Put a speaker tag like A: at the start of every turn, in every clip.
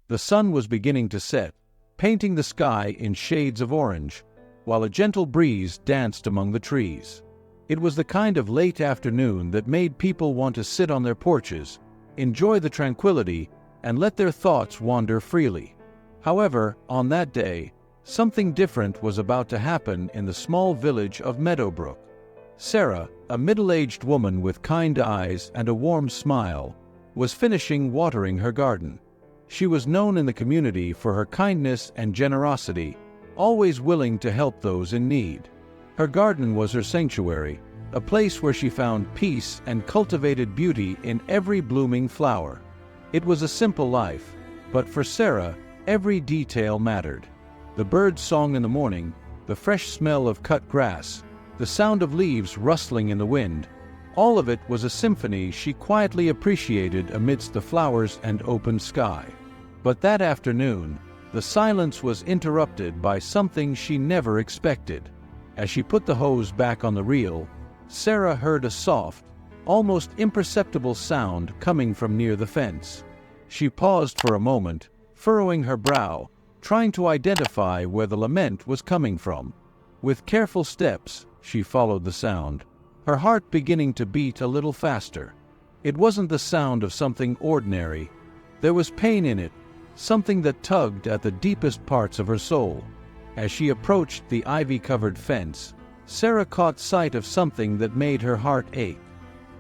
A: The sun was beginning to set, painting the sky in shades of orange, while a gentle breeze danced among the trees. It was the kind of late afternoon that made people want to sit on their porches, enjoy the tranquility, and let their thoughts wander freely. However, on that day, something different was about to happen in the small village of Meadowbrook. Sarah, a middle-aged woman with kind eyes and a warm smile, was finishing watering her garden. She was known in the community for her kindness and generosity, always willing to help those in need. Her garden was her sanctuary, a place where she found peace and cultivated beauty in every blooming flower. It was a simple life, but for Sarah, every detail mattered. The bird's song in the morning, the fresh smell of cut grass, the sound of leaves rustling in the wind, all of it was a symphony she quietly appreciated amidst the flowers and open sky. But that afternoon, the silence was interrupted by something she never expected. As she put the hose back on the reel, Sarah heard a soft, almost imperceptible sound coming from near the fence. She paused for a moment, furrowing her brow, trying to identify where the lament was coming from. With careful steps, she followed the sound, her heart beginning to beat a little faster. It wasn't the sound of something ordinary. There was pain in it, something that tugged at the deepest parts of her soul. As she approached the ivy-covered fence, Sarah caught sight of something that made her heart ache.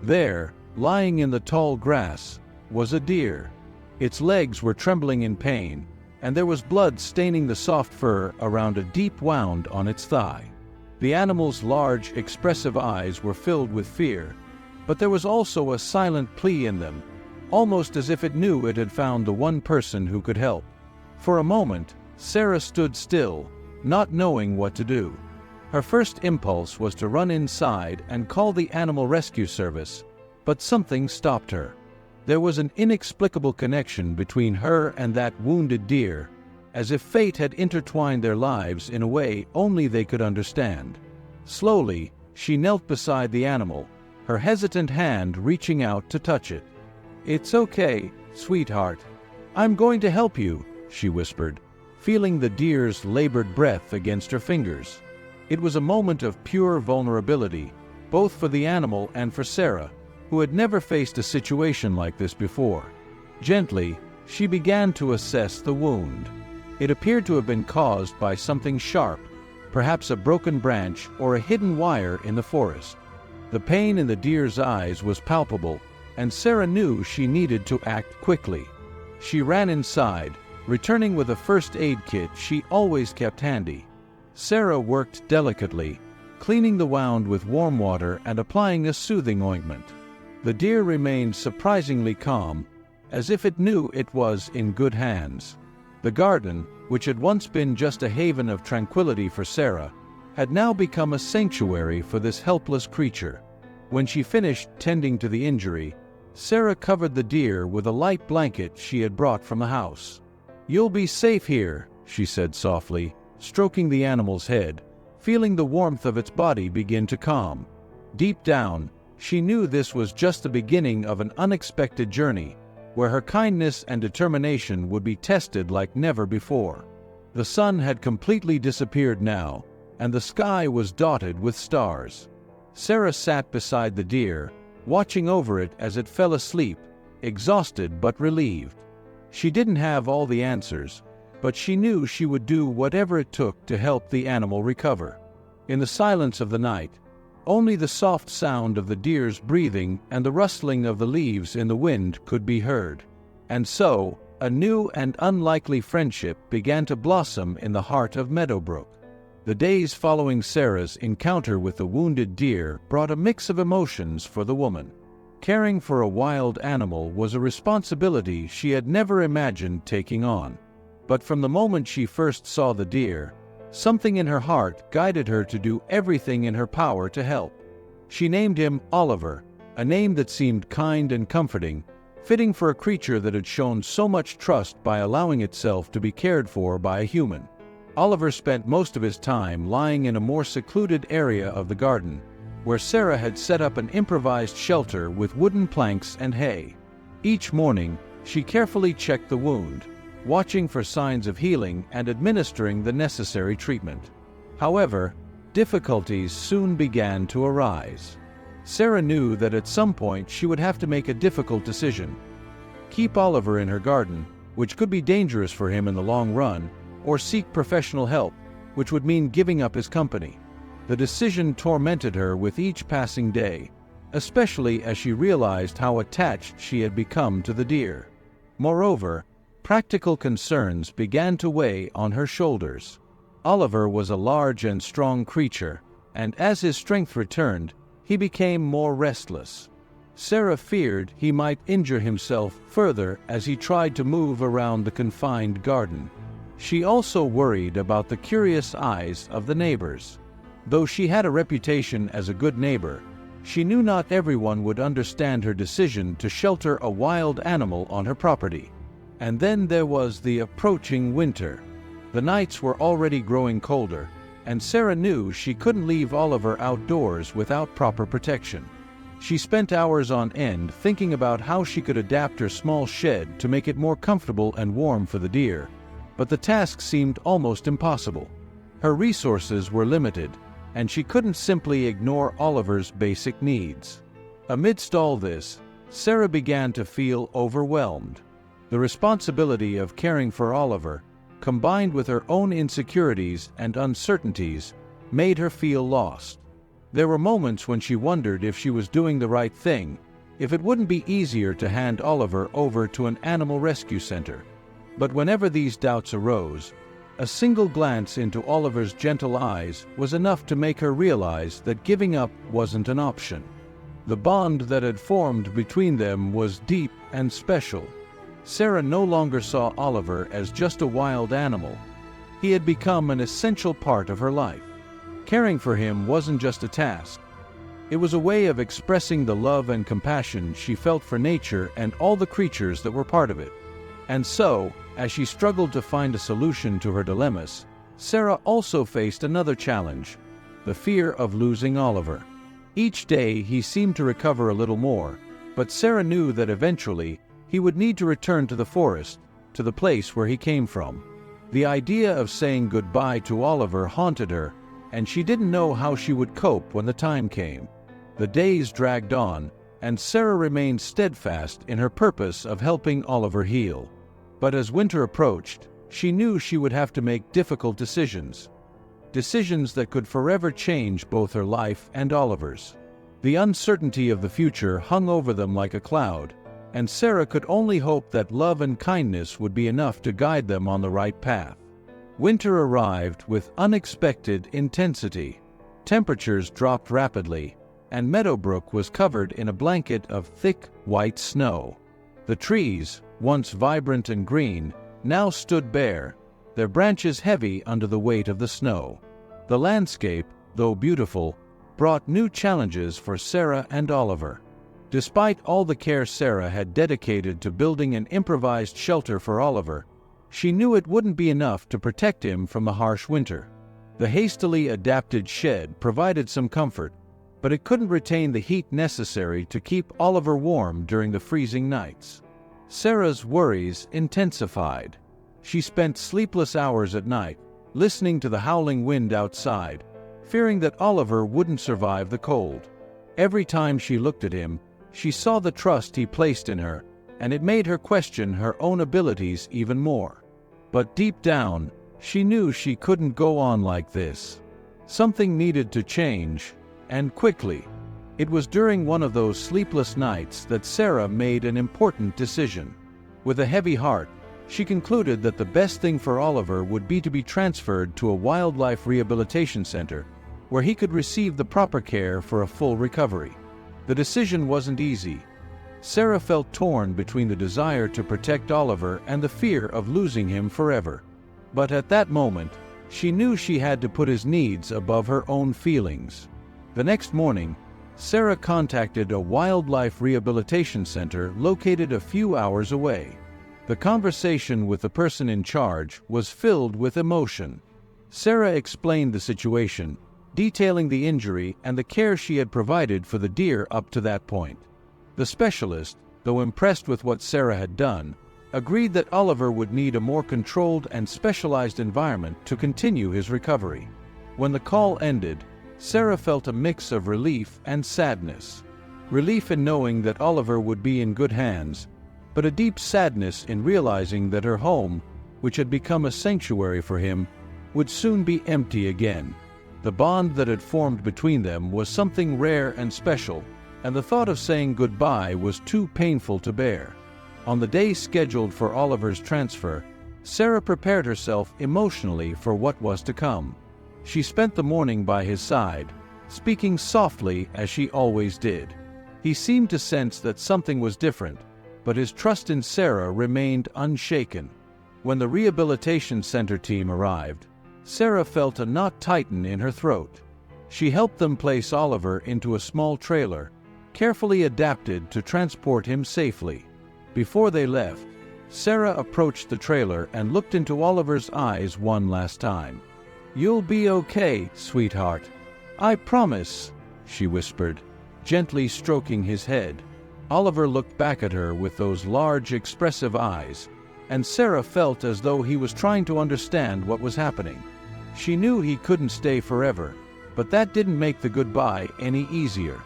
A: There, lying in the tall grass, was a deer. Its legs were trembling in pain, and there was blood staining the soft fur around a deep wound on its thigh. The animal's large, expressive eyes were filled with fear, but there was also a silent plea in them, almost as if it knew it had found the one person who could help. For a moment, Sarah stood still, not knowing what to do. Her first impulse was to run inside and call the animal rescue service, but something stopped her. There was an inexplicable connection between her and that wounded deer, as if fate had intertwined their lives in a way only they could understand. Slowly, she knelt beside the animal, her hesitant hand reaching out to touch it. "It's okay, sweetheart. I'm going to help you," she whispered, feeling the deer's labored breath against her fingers. It was a moment of pure vulnerability, both for the animal and for Sarah, who had never faced a situation like this before. Gently, she began to assess the wound. It appeared to have been caused by something sharp, perhaps a broken branch or a hidden wire in the forest. The pain in the deer's eyes was palpable, and Sarah knew she needed to act quickly. She ran inside, returning with a first aid kit she always kept handy. Sarah worked delicately, cleaning the wound with warm water and applying a soothing ointment. The deer remained surprisingly calm, as if it knew it was in good hands. The garden, which had once been just a haven of tranquility for Sarah, had now become a sanctuary for this helpless creature. When she finished tending to the injury, Sarah covered the deer with a light blanket she had brought from the house. "You'll be safe here," she said softly, stroking the animal's head, feeling the warmth of its body begin to calm. Deep down, she knew this was just the beginning of an unexpected journey, where her kindness and determination would be tested like never before. The sun had completely disappeared now, and the sky was dotted with stars. Sarah sat beside the deer, watching over it as it fell asleep, exhausted but relieved. She didn't have all the answers, but she knew she would do whatever it took to help the animal recover. In the silence of the night, only the soft sound of the deer's breathing and the rustling of the leaves in the wind could be heard. And so, a new and unlikely friendship began to blossom in the heart of Meadowbrook. The days following Sarah's encounter with the wounded deer brought a mix of emotions for the woman. Caring for a wild animal was a responsibility she had never imagined taking on. But from the moment she first saw the deer, something in her heart guided her to do everything in her power to help. She named him Oliver, a name that seemed kind and comforting, fitting for a creature that had shown so much trust by allowing itself to be cared for by a human. Oliver spent most of his time lying in a more secluded area of the garden, where Sarah had set up an improvised shelter with wooden planks and hay. Each morning, she carefully checked the wound, watching for signs of healing and administering the necessary treatment. However, difficulties soon began to arise. Sarah knew that at some point she would have to make a difficult decision: keep Oliver in her garden, which could be dangerous for him in the long run, or seek professional help, which would mean giving up his company. The decision tormented her with each passing day, especially as she realized how attached she had become to the deer. Moreover, practical concerns began to weigh on her shoulders. Oliver was a large and strong creature, and as his strength returned, he became more restless. Sarah feared he might injure himself further as he tried to move around the confined garden. She also worried about the curious eyes of the neighbors. Though she had a reputation as a good neighbor, she knew not everyone would understand her decision to shelter a wild animal on her property. And then there was the approaching winter. The nights were already growing colder, and Sarah knew she couldn't leave Oliver outdoors without proper protection. She spent hours on end thinking about how she could adapt her small shed to make it more comfortable and warm for the deer, but the task seemed almost impossible. Her resources were limited, and she couldn't simply ignore Oliver's basic needs. Amidst all this, Sarah began to feel overwhelmed. The responsibility of caring for Oliver, combined with her own insecurities and uncertainties, made her feel lost. There were moments when she wondered if she was doing the right thing, if it wouldn't be easier to hand Oliver over to an animal rescue center. But whenever these doubts arose, a single glance into Oliver's gentle eyes was enough to make her realize that giving up wasn't an option. The bond that had formed between them was deep and special. Sarah no longer saw Oliver as just a wild animal. He had become an essential part of her life. Caring for him wasn't just a task. It was a way of expressing the love and compassion she felt for nature and all the creatures that were part of it. And so, as she struggled to find a solution to her dilemmas, Sarah also faced another challenge: the fear of losing Oliver. Each day he seemed to recover a little more, but Sarah knew that eventually he would need to return to the forest, to the place where he came from. The idea of saying goodbye to Oliver haunted her, and she didn't know how she would cope when the time came. The days dragged on, and Sarah remained steadfast in her purpose of helping Oliver heal. But as winter approached, she knew she would have to make difficult decisions. Decisions that could forever change both her life and Oliver's. The uncertainty of the future hung over them like a cloud, and Sarah could only hope that love and kindness would be enough to guide them on the right path. Winter arrived with unexpected intensity. Temperatures dropped rapidly, and Meadowbrook was covered in a blanket of thick, white snow. The trees, once vibrant and green, now stood bare, their branches heavy under the weight of the snow. The landscape, though beautiful, brought new challenges for Sarah and Oliver. Despite all the care Sarah had dedicated to building an improvised shelter for Oliver, she knew it wouldn't be enough to protect him from the harsh winter. The hastily adapted shed provided some comfort, but it couldn't retain the heat necessary to keep Oliver warm during the freezing nights. Sarah's worries intensified. She spent sleepless hours at night, listening to the howling wind outside, fearing that Oliver wouldn't survive the cold. Every time she looked at him, she saw the trust he placed in her, and it made her question her own abilities even more. But deep down, she knew she couldn't go on like this. Something needed to change, and quickly. It was during one of those sleepless nights that Sarah made an important decision. With a heavy heart, she concluded that the best thing for Oliver would be to be transferred to a wildlife rehabilitation center, where he could receive the proper care for a full recovery. The decision wasn't easy. Sarah felt torn between the desire to protect Oliver and the fear of losing him forever. But at that moment, she knew she had to put his needs above her own feelings. The next morning, Sarah contacted a wildlife rehabilitation center located a few hours away. The conversation with the person in charge was filled with emotion. Sarah explained the situation, detailing the injury and the care she had provided for the deer up to that point. The specialist, though impressed with what Sarah had done, agreed that Oliver would need a more controlled and specialized environment to continue his recovery. When the call ended, Sarah felt a mix of relief and sadness. Relief in knowing that Oliver would be in good hands, but a deep sadness in realizing that her home, which had become a sanctuary for him, would soon be empty again. The bond that had formed between them was something rare and special, and the thought of saying goodbye was too painful to bear. On the day scheduled for Oliver's transfer, Sarah prepared herself emotionally for what was to come. She spent the morning by his side, speaking softly as she always did. He seemed to sense that something was different, but his trust in Sarah remained unshaken. When the rehabilitation center team arrived, Sarah felt a knot tighten in her throat. She helped them place Oliver into a small trailer, carefully adapted to transport him safely. Before they left, Sarah approached the trailer and looked into Oliver's eyes one last time. "You'll be okay, sweetheart. I promise," she whispered, gently stroking his head. Oliver looked back at her with those large, expressive eyes, and Sarah felt as though he was trying to understand what was happening. She knew he couldn't stay forever, but that didn't make the goodbye any easier.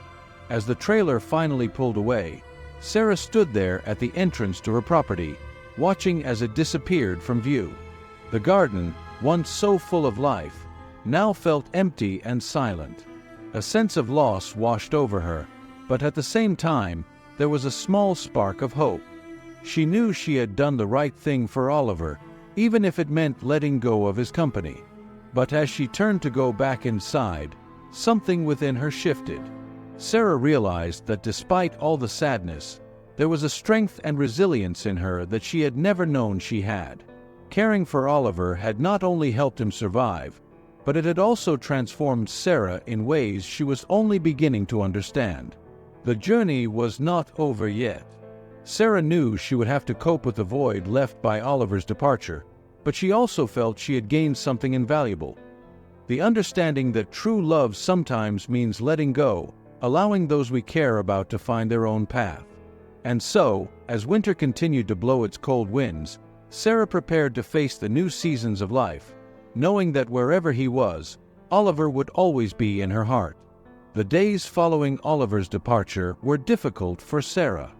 A: As the trailer finally pulled away, Sarah stood there at the entrance to her property, watching as it disappeared from view. The garden, once so full of life, now felt empty and silent. A sense of loss washed over her, but at the same time, there was a small spark of hope. She knew she had done the right thing for Oliver, even if it meant letting go of his company. But as she turned to go back inside, something within her shifted. Sarah realized that despite all the sadness, there was a strength and resilience in her that she had never known she had. Caring for Oliver had not only helped him survive, but it had also transformed Sarah in ways she was only beginning to understand. The journey was not over yet. Sarah knew she would have to cope with the void left by Oliver's departure, but she also felt she had gained something invaluable. The understanding that true love sometimes means letting go, allowing those we care about to find their own path. And so, as winter continued to blow its cold winds, Sarah prepared to face the new seasons of life, knowing that wherever he was, Oliver would always be in her heart. The days following Oliver's departure were difficult for Sarah.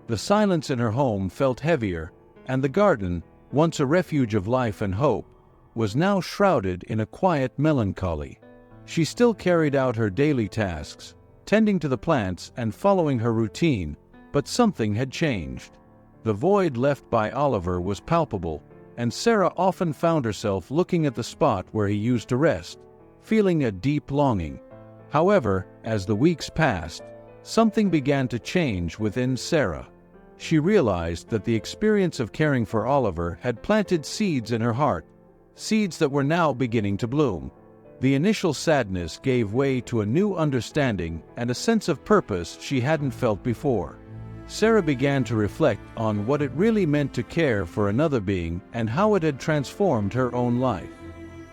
A: The silence in her home felt heavier, and the garden, once a refuge of life and hope, was now shrouded in a quiet melancholy. She still carried out her daily tasks, tending to the plants and following her routine, but something had changed. The void left by Oliver was palpable, and Sarah often found herself looking at the spot where he used to rest, feeling a deep longing. However, as the weeks passed, something began to change within Sarah. She realized that the experience of caring for Oliver had planted seeds in her heart, seeds that were now beginning to bloom. The initial sadness gave way to a new understanding and a sense of purpose she hadn't felt before. Sarah began to reflect on what it really meant to care for another being and how it had transformed her own life.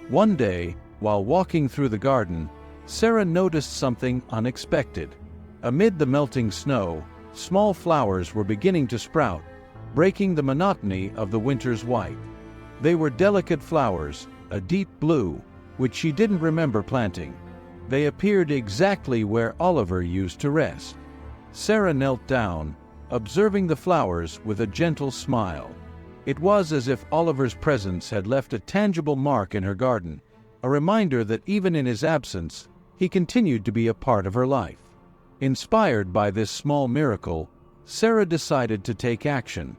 A: One day, while walking through the garden, Sarah noticed something unexpected. Amid the melting snow, small flowers were beginning to sprout, breaking the monotony of the winter's white. They were delicate flowers, a deep blue, which she didn't remember planting. They appeared exactly where Oliver used to rest. Sarah knelt down, observing the flowers with a gentle smile. It was as if Oliver's presence had left a tangible mark in her garden, a reminder that even in his absence, he continued to be a part of her life. Inspired by this small miracle, Sarah decided to take action.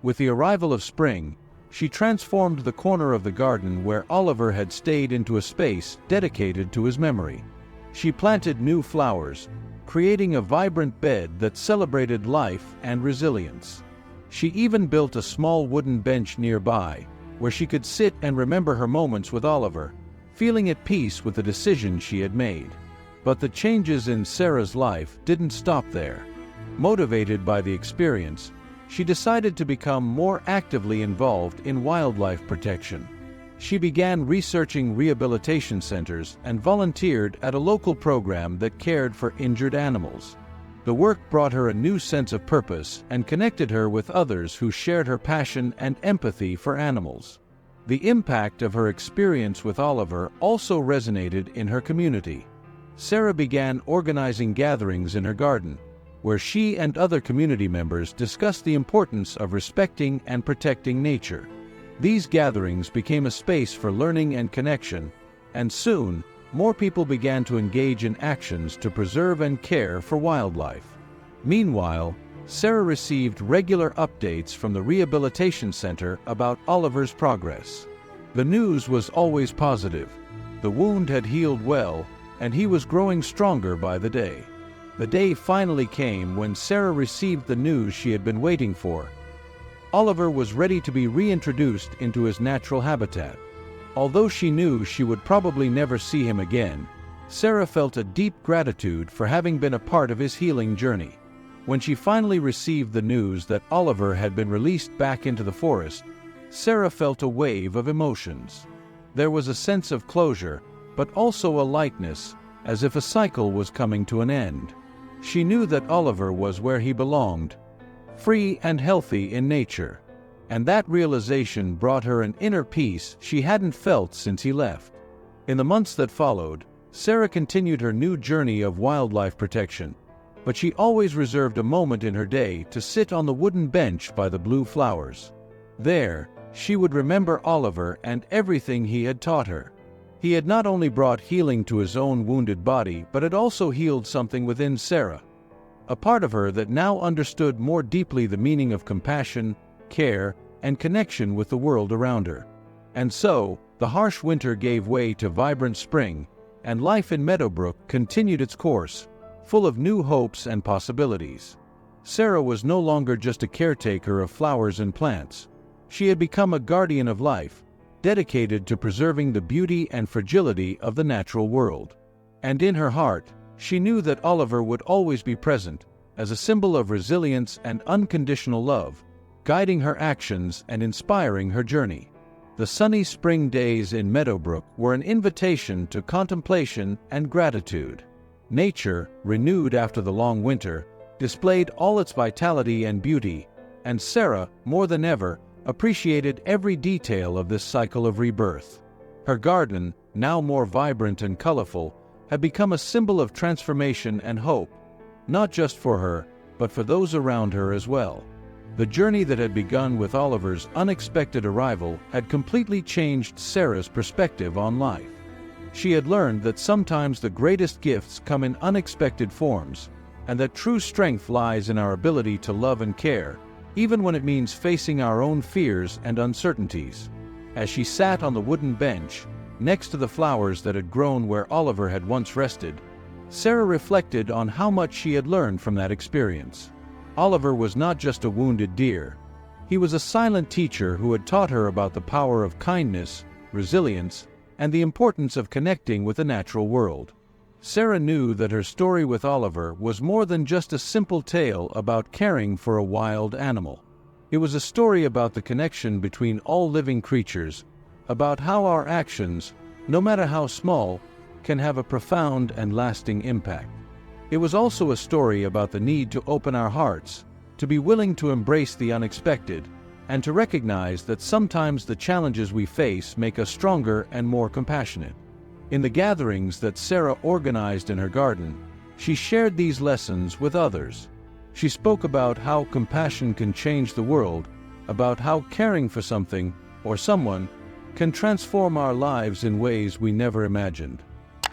A: With the arrival of spring, she transformed the corner of the garden where Oliver had stayed into a space dedicated to his memory. She planted new flowers, creating a vibrant bed that celebrated life and resilience. She even built a small wooden bench nearby, where she could sit and remember her moments with Oliver, feeling at peace with the decision she had made. But the changes in Sarah's life didn't stop there. Motivated by the experience, she decided to become more actively involved in wildlife protection. She began researching rehabilitation centers and volunteered at a local program that cared for injured animals. The work brought her a new sense of purpose and connected her with others who shared her passion and empathy for animals. The impact of her experience with Oliver also resonated in her community. Sarah began organizing gatherings in her garden, where she and other community members discussed the importance of respecting and protecting nature. These gatherings became a space for learning and connection, and soon, more people began to engage in actions to preserve and care for wildlife. Meanwhile, Sarah received regular updates from the rehabilitation center about Oliver's progress. The news was always positive. The wound had healed well, and he was growing stronger by the day. The day finally came when Sarah received the news she had been waiting for. Oliver was ready to be reintroduced into his natural habitat. Although she knew she would probably never see him again, Sarah felt a deep gratitude for having been a part of his healing journey. When she finally received the news that Oliver had been released back into the forest, Sarah felt a wave of emotions. There was a sense of closure, but also a lightness, as if a cycle was coming to an end. She knew that Oliver was where he belonged, free and healthy in nature. And that realization brought her an inner peace she hadn't felt since he left. In the months that followed, Sarah continued her new journey of wildlife protection, but she always reserved a moment in her day to sit on the wooden bench by the blue flowers. There, she would remember Oliver and everything he had taught her. He had not only brought healing to his own wounded body, but had also healed something within Sarah, a part of her that now understood more deeply the meaning of compassion, care, and connection with the world around her. And so, the harsh winter gave way to vibrant spring, and life in Meadowbrook continued its course, full of new hopes and possibilities. Sarah was no longer just a caretaker of flowers and plants. She had become a guardian of life, dedicated to preserving the beauty and fragility of the natural world. And in her heart, she knew that Oliver would always be present, as a symbol of resilience and unconditional love, guiding her actions and inspiring her journey. The sunny spring days in Meadowbrook were an invitation to contemplation and gratitude. Nature, renewed after the long winter, displayed all its vitality and beauty, and Sarah, more than ever, appreciated every detail of this cycle of rebirth. Her garden, now more vibrant and colorful, had become a symbol of transformation and hope, not just for her, but for those around her as well. The journey that had begun with Oliver's unexpected arrival had completely changed Sarah's perspective on life. She had learned that sometimes the greatest gifts come in unexpected forms, and that true strength lies in our ability to love and care, even when it means facing our own fears and uncertainties. As she sat on the wooden bench, next to the flowers that had grown where Oliver had once rested, Sarah reflected on how much she had learned from that experience. Oliver was not just a wounded deer. He was a silent teacher who had taught her about the power of kindness, resilience, and the importance of connecting with the natural world. Sarah knew that her story with Oliver was more than just a simple tale about caring for a wild animal. It was a story about the connection between all living creatures, about how our actions, no matter how small, can have a profound and lasting impact. It was also a story about the need to open our hearts, to be willing to embrace the unexpected, and to recognize that sometimes the challenges we face make us stronger and more compassionate. In the gatherings that Sarah organized in her garden, she shared these lessons with others. She spoke about how compassion can change the world, about how caring for something or someone can transform our lives in ways we never imagined.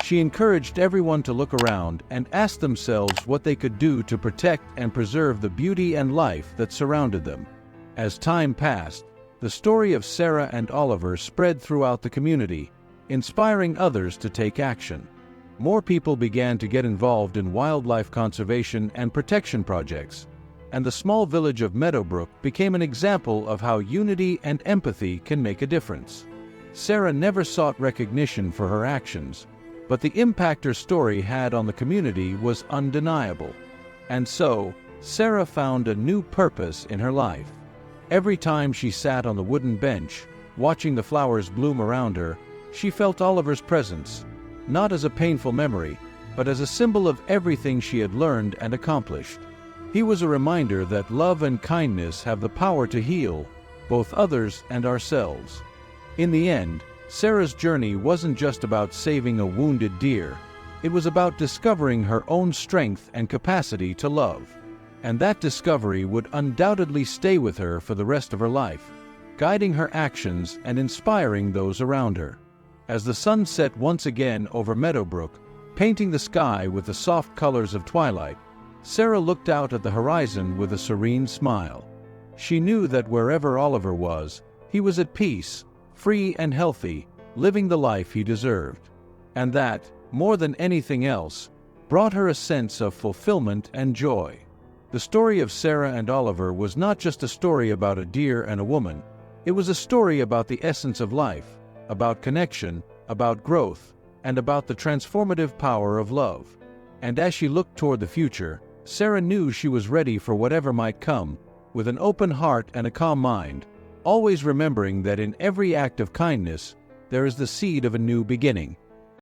A: She encouraged everyone to look around and ask themselves what they could do to protect and preserve the beauty and life that surrounded them. As time passed, the story of Sarah and Oliver spread throughout the community, inspiring others to take action. More people began to get involved in wildlife conservation and protection projects, and the small village of Meadowbrook became an example of how unity and empathy can make a difference. Sarah never sought recognition for her actions, but the impact her story had on the community was undeniable. And so, Sarah found a new purpose in her life. Every time she sat on the wooden bench, watching the flowers bloom around her, she felt Oliver's presence, not as a painful memory, but as a symbol of everything she had learned and accomplished. He was a reminder that love and kindness have the power to heal both others and ourselves. In the end, Sarah's journey wasn't just about saving a wounded deer. It was about discovering her own strength and capacity to love. And that discovery would undoubtedly stay with her for the rest of her life, guiding her actions and inspiring those around her. As the sun set once again over Meadowbrook, painting the sky with the soft colors of twilight, Sarah looked out at the horizon with a serene smile. She knew that wherever Oliver was, he was at peace, free and healthy, living the life he deserved. And that, more than anything else, brought her a sense of fulfillment and joy. The story of Sarah and Oliver was not just a story about a deer and a woman. It was a story about the essence of life, about connection, about growth, and about the transformative power of love. And as she looked toward the future, Sarah knew she was ready for whatever might come, with an open heart and a calm mind, always remembering that in every act of kindness, there is the seed of a new beginning.